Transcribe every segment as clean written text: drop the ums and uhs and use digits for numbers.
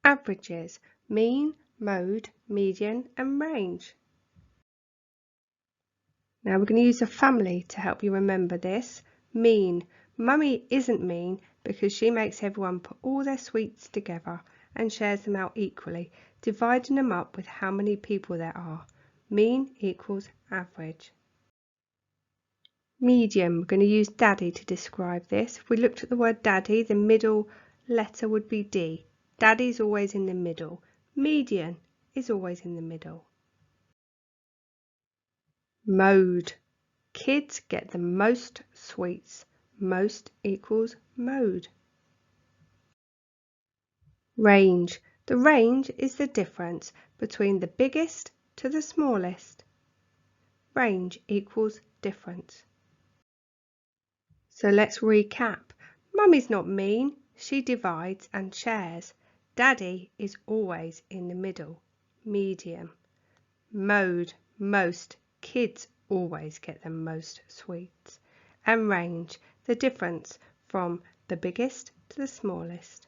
Averages: mean, mode, median and range. Now we're going to use a family to help you remember this. Mean. Mummy isn't mean because she makes everyone put all their sweets together and shares them out equally, dividing them up with how many people there are. Mean equals average. Median. We're going to use daddy to describe this. If we looked at the word daddy, the middle letter would be D. Daddy's always in the middle. Median is always in the middle. Mode. Kids get the most sweets. Most equals mode. Range. The range is the difference between the biggest to the smallest. Range equals difference. So let's recap. Mummy's not mean. She divides and shares. Daddy is always in the middle. Medium. Mode. Most. Kids always get the most sweets. And range. The difference from the biggest to the smallest.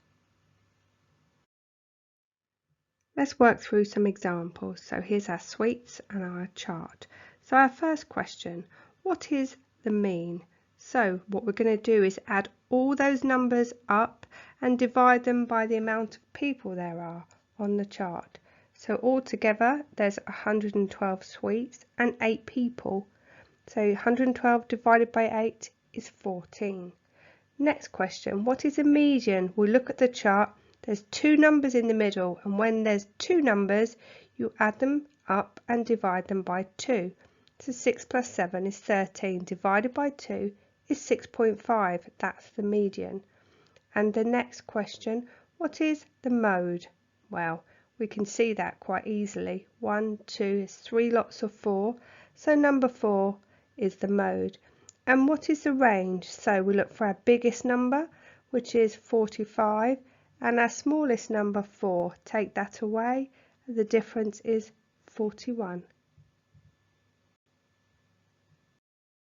Let's work through some examples. So here's our sweets and our chart. So our first question, what is the mean? So what we're going to do is add all those numbers up and divide them by the amount of people there are on the chart. So altogether there's 112 sweets and 8 people. So 112 divided by 8 is 14. Next question, what is a median? We'll look at the chart. There's 2 numbers in the middle, and when there's 2 numbers you add them up and divide them by 2. So 6 plus 7 is 13 divided by 2 is 6.5. That's the median. And the next question, what is the mode? Well, we can see that quite easily. 1, 2 is 3 lots of 4, so number 4 is the mode. And what is the range? So we look for our biggest number, which is 45, and our smallest number 4. Take that away, the difference is 41.